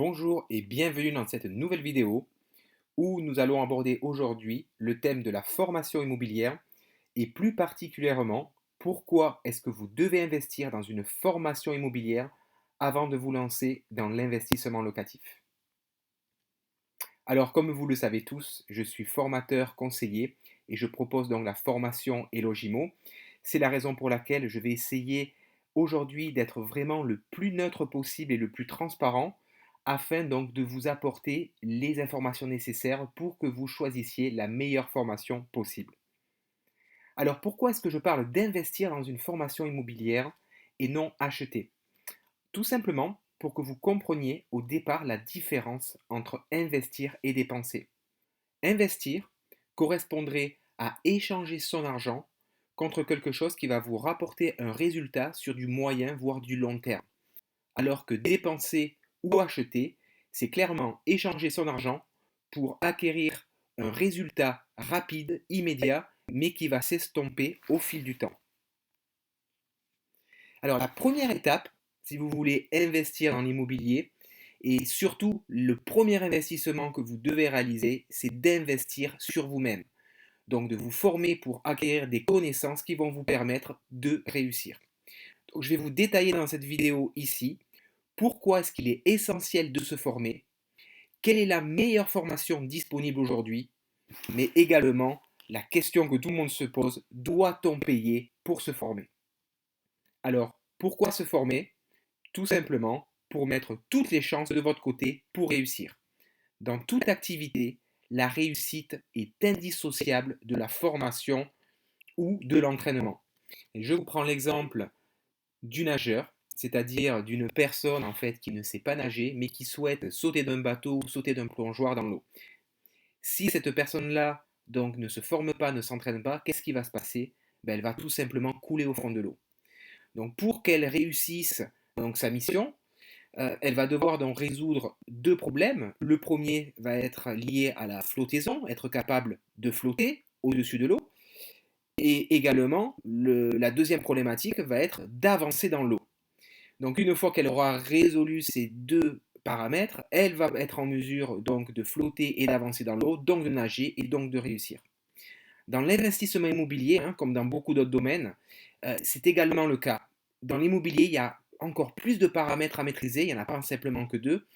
Bonjour et bienvenue dans cette nouvelle vidéo où nous allons aborder aujourd'hui le thème de la formation immobilière et plus particulièrement pourquoi est-ce que vous devez investir dans une formation immobilière avant de vous lancer dans l'investissement locatif. Alors comme vous le savez tous, je suis formateur conseiller et je propose donc la formation Elogimo. C'est la raison pour laquelle je vais essayer aujourd'hui d'être vraiment le plus neutre possible et le plus transparent afin donc de vous apporter les informations nécessaires pour que vous choisissiez la meilleure formation possible. Alors pourquoi est-ce que je parle d'investir dans une formation immobilière et non acheter? Tout simplement pour que vous compreniez au départ la différence entre investir et dépenser. Investir correspondrait à échanger son argent contre quelque chose qui va vous rapporter un résultat sur du moyen voire du long terme. Alors que dépenser ou acheter, c'est clairement échanger son argent pour acquérir un résultat rapide, immédiat, mais qui va s'estomper au fil du temps. Alors la première étape, si vous voulez investir dans l'immobilier, et surtout le premier investissement que vous devez réaliser, c'est d'investir sur vous-même. Donc de vous former pour acquérir des connaissances qui vont vous permettre de réussir. Donc, je vais vous détailler dans cette vidéo ici pourquoi est-ce qu'il est essentiel de se former, quelle est la meilleure formation disponible aujourd'hui, mais également la question que tout le monde se pose, doit-on payer pour se former? Alors, pourquoi se former? Tout simplement pour mettre toutes les chances de votre côté pour réussir. Dans toute activité, la réussite est indissociable de la formation ou de l'entraînement. Et je vous prends l'exemple du nageur, c'est-à-dire d'une personne en fait qui ne sait pas nager, mais qui souhaite sauter d'un bateau ou sauter d'un plongeoir dans l'eau. Si cette personne-là donc ne se forme pas, ne s'entraîne pas, qu'est-ce qui va se passer? Elle va tout simplement couler au fond de l'eau. Donc pour qu'elle réussisse donc sa mission, elle va devoir donc résoudre deux problèmes. Le premier va être lié à la flottaison, être capable de flotter au-dessus de l'eau. Et également, la deuxième problématique va être d'avancer dans l'eau. Donc une fois qu'elle aura résolu ces deux paramètres, elle va être en mesure donc de flotter et d'avancer dans l'eau, donc de nager et donc de réussir. Dans l'investissement immobilier, hein, comme dans beaucoup d'autres domaines, c'est également le cas. Dans l'immobilier, il y a encore plus de paramètres à maîtriser, il n'y en a pas simplement que deux.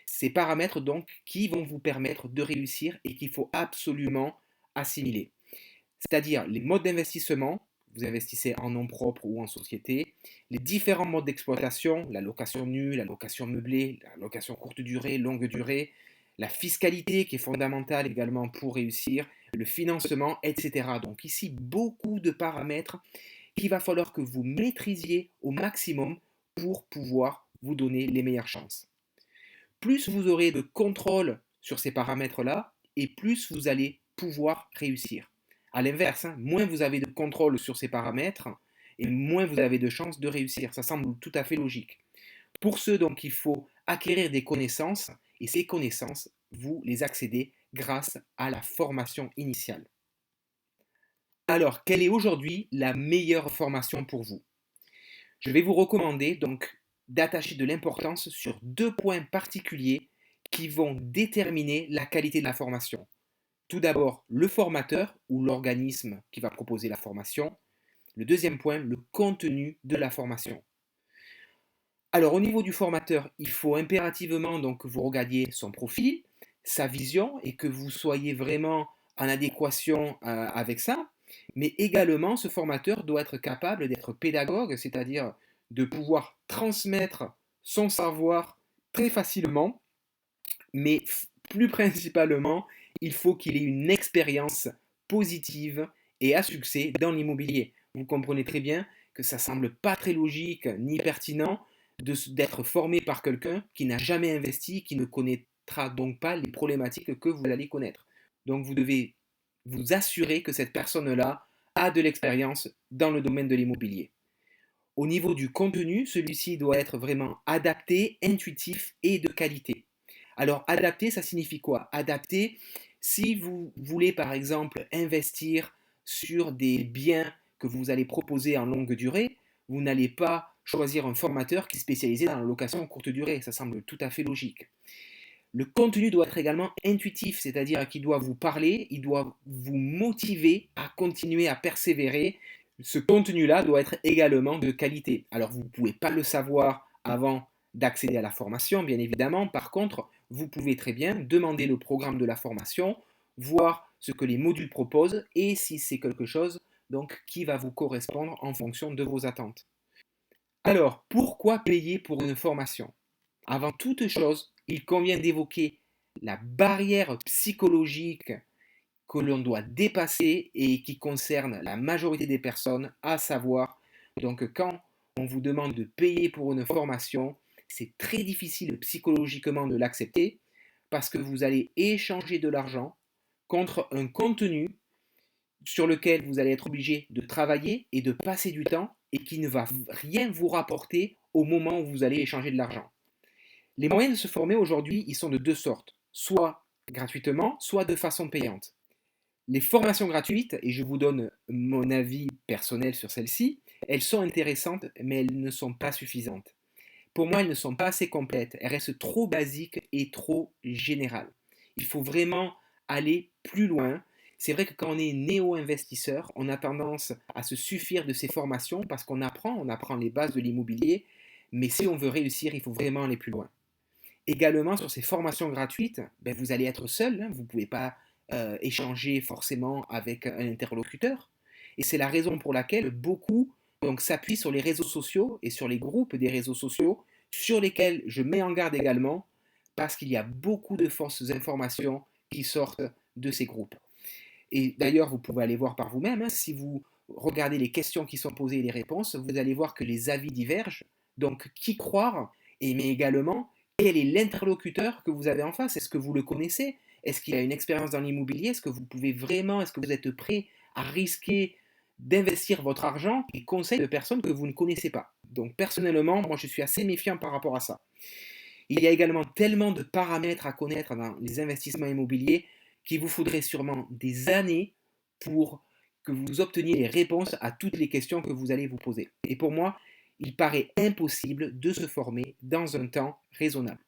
Ces paramètres donc qui vont vous permettre de réussir et qu'il faut absolument assimiler. C'est-à-dire les modes d'investissement, vous investissez en nom propre ou en société, les différents modes d'exploitation, la location nue, la location meublée, la location courte durée, longue durée, la fiscalité qui est fondamentale également pour réussir, le financement, etc. Donc ici, beaucoup de paramètres qu'il va falloir que vous maîtrisiez au maximum pour pouvoir vous donner les meilleures chances. Plus vous aurez de contrôle sur ces paramètres-là, et plus vous allez pouvoir réussir. À l'inverse, hein, moins vous avez de contrôle sur ces paramètres, et moins vous avez de chances de réussir. Ça semble tout à fait logique. Pour ce, donc, il faut acquérir des connaissances, et ces connaissances, vous les accédez grâce à la formation initiale. Alors, quelle est aujourd'hui la meilleure formation pour vous? Je vais vous recommander donc d'attacher de l'importance sur deux points particuliers qui vont déterminer la qualité de la formation. Tout d'abord, le formateur ou l'organisme qui va proposer la formation. Le deuxième point, le contenu de la formation. Alors au niveau du formateur, il faut impérativement donc que vous regardiez son profil, sa vision et que vous soyez vraiment en adéquation avec ça. Mais également, ce formateur doit être capable d'être pédagogue, c'est-à-dire de pouvoir transmettre son savoir très facilement, mais plus principalement, il faut qu'il ait une expérience positive et à succès dans l'immobilier. Vous comprenez très bien que ça semble pas très logique ni pertinent d'être formé par quelqu'un qui n'a jamais investi, qui ne connaîtra donc pas les problématiques que vous allez connaître. Donc vous devez vous assurer que cette personne-là a de l'expérience dans le domaine de l'immobilier. Au niveau du contenu, celui-ci doit être vraiment adapté, intuitif et de qualité. Alors adapté, ça signifie quoi? Adapté, si vous voulez par exemple investir sur des biens que vous allez proposer en longue durée, vous n'allez pas choisir un formateur qui est spécialisé dans la location courte durée. Ça semble tout à fait logique. Le contenu doit être également intuitif, c'est-à-dire qu'il doit vous parler, il doit vous motiver à continuer à persévérer. Ce contenu-là doit être également de qualité. Alors vous ne pouvez pas le savoir avant d'accéder à la formation, bien évidemment. Par contre, vous pouvez très bien demander le programme de la formation, voir ce que les modules proposent et si c'est quelque chose donc, qui va vous correspondre en fonction de vos attentes. Alors, pourquoi payer pour une formation? Avant toute chose, il convient d'évoquer la barrière psychologique que l'on doit dépasser et qui concerne la majorité des personnes, à savoir, donc quand on vous demande de payer pour une formation, c'est très difficile psychologiquement de l'accepter parce que vous allez échanger de l'argent contre un contenu sur lequel vous allez être obligé de travailler et de passer du temps et qui ne va rien vous rapporter au moment où vous allez échanger de l'argent. Les moyens de se former aujourd'hui, ils sont de deux sortes, soit gratuitement, soit de façon payante. Les formations gratuites, et je vous donne mon avis personnel sur celles-ci, elles sont intéressantes, mais elles ne sont pas suffisantes. Pour moi, elles ne sont pas assez complètes, elles restent trop basiques et trop générales. Il faut vraiment aller plus loin. C'est vrai que quand on est néo-investisseur, on a tendance à se suffire de ces formations parce on apprend les bases de l'immobilier, mais si on veut réussir, il faut vraiment aller plus loin. Également, sur ces formations gratuites, vous allez être seul, hein, vous ne pouvez pas échanger forcément avec un interlocuteur. Et c'est la raison pour laquelle beaucoup donc, s'appuient sur les réseaux sociaux et sur les groupes des réseaux sociaux, sur lesquels je mets en garde également, parce qu'il y a beaucoup de fausses informations qui sortent de ces groupes. Et d'ailleurs, vous pouvez aller voir par vous-même, hein, si vous regardez les questions qui sont posées et les réponses, vous allez voir que les avis divergent. Donc, qui croire? Et mais également, quel est l'interlocuteur que vous avez en face? Est-ce que vous le connaissez? Est-ce qu'il a une expérience dans l'immobilier? Est-ce que vous pouvez vraiment, est-ce que vous êtes prêt à risquer d'investir votre argent et conseils de personnes que vous ne connaissez pas? Donc personnellement, moi je suis assez méfiant par rapport à ça. Il y a également tellement de paramètres à connaître dans les investissements immobiliers qu'il vous faudrait sûrement des années pour que vous obteniez les réponses à toutes les questions que vous allez vous poser. Et pour moi, il paraît impossible de se former dans un temps raisonnable.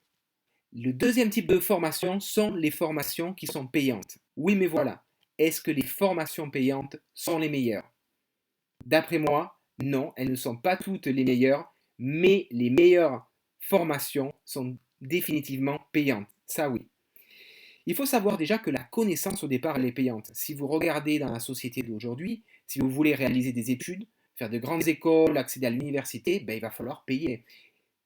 Le deuxième type de formation sont les formations qui sont payantes. Oui, mais voilà. Est-ce que les formations payantes sont les meilleures? D'après moi, non, elles ne sont pas toutes les meilleures, mais les meilleures formations sont définitivement payantes. Ça, oui. Il faut savoir déjà que la connaissance au départ, elle est payante. Si vous regardez dans la société d'aujourd'hui, si vous voulez réaliser des études, faire de grandes écoles, accéder à l'université, il va falloir payer.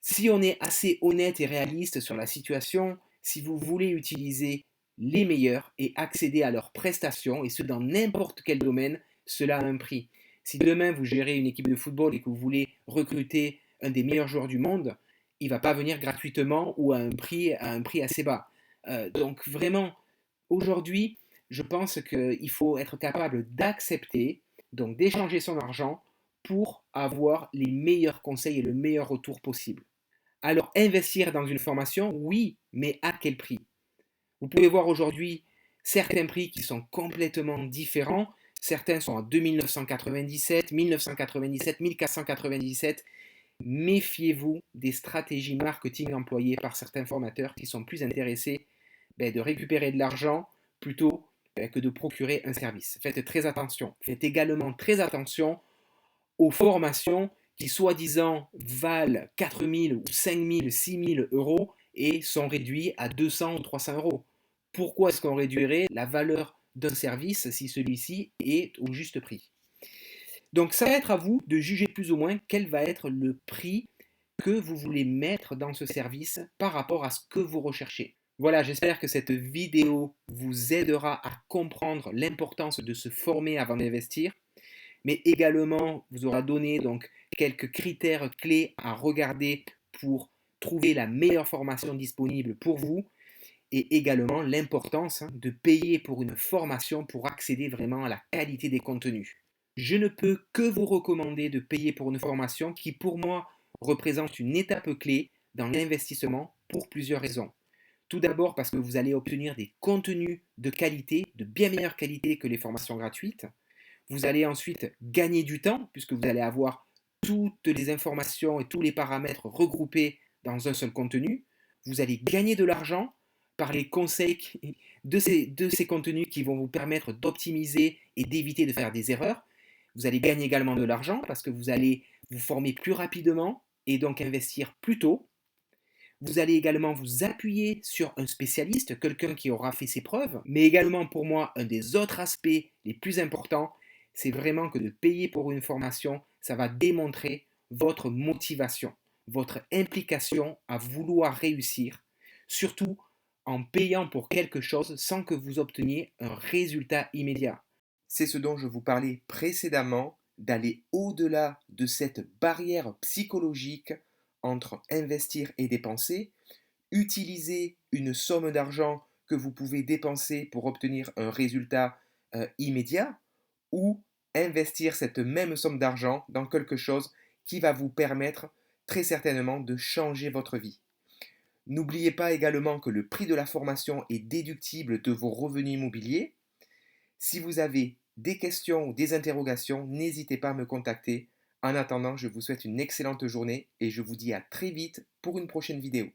Si on est assez honnête et réaliste sur la situation, si vous voulez utiliser les meilleurs et accéder à leurs prestations, et ce dans n'importe quel domaine, cela a un prix. Si demain vous gérez une équipe de football et que vous voulez recruter un des meilleurs joueurs du monde, il ne va pas venir gratuitement ou à un prix assez bas. Donc vraiment, aujourd'hui, je pense qu'il faut être capable d'accepter, donc d'échanger son argent pour avoir les meilleurs conseils et le meilleur retour possible. Alors investir dans une formation, oui, mais à quel prix? Vous pouvez voir aujourd'hui certains prix qui sont complètement différents. Certains sont à 2997, 1997, 1497. Méfiez-vous des stratégies marketing employées par certains formateurs qui sont plus intéressés de récupérer de l'argent plutôt que de procurer un service. Faites très attention. Faites également très attention aux formations qui soi-disant valent 4 000 ou 5 000, 6 000 euros et sont réduits à 200 ou 300 euros. Pourquoi est-ce qu'on réduirait la valeur d'un service si celui-ci est au juste prix? Donc ça va être à vous de juger plus ou moins quel va être le prix que vous voulez mettre dans ce service par rapport à ce que vous recherchez. Voilà, j'espère que cette vidéo vous aidera à comprendre l'importance de se former avant d'investir, mais également vous aura donné donc quelques critères clés à regarder pour trouver la meilleure formation disponible pour vous et également l'importance de payer pour une formation pour accéder vraiment à la qualité des contenus. Je ne peux que vous recommander de payer pour une formation qui pour moi représente une étape clé dans l'investissement pour plusieurs raisons. Tout d'abord parce que vous allez obtenir des contenus de qualité, de bien meilleure qualité que les formations gratuites. Vous allez ensuite gagner du temps puisque vous allez avoir toutes les informations et tous les paramètres regroupés dans un seul contenu. Vous allez gagner de l'argent par les conseils de ces contenus qui vont vous permettre d'optimiser et d'éviter de faire des erreurs. Vous allez gagner également de l'argent parce que vous allez vous former plus rapidement et donc investir plus tôt. Vous allez également vous appuyer sur un spécialiste, quelqu'un qui aura fait ses preuves. Mais également pour moi, un des autres aspects les plus importants, c'est vraiment que de payer pour une formation, ça va démontrer votre motivation, votre implication à vouloir réussir, surtout en payant pour quelque chose sans que vous obteniez un résultat immédiat. C'est ce dont je vous parlais précédemment, d'aller au-delà de cette barrière psychologique entre investir et dépenser, utiliser une somme d'argent que vous pouvez dépenser pour obtenir un résultat immédiat, ou investir cette même somme d'argent dans quelque chose qui va vous permettre très certainement de changer votre vie. N'oubliez pas également que le prix de la formation est déductible de vos revenus immobiliers. Si vous avez des questions ou des interrogations, n'hésitez pas à me contacter. En attendant, je vous souhaite une excellente journée et je vous dis à très vite pour une prochaine vidéo.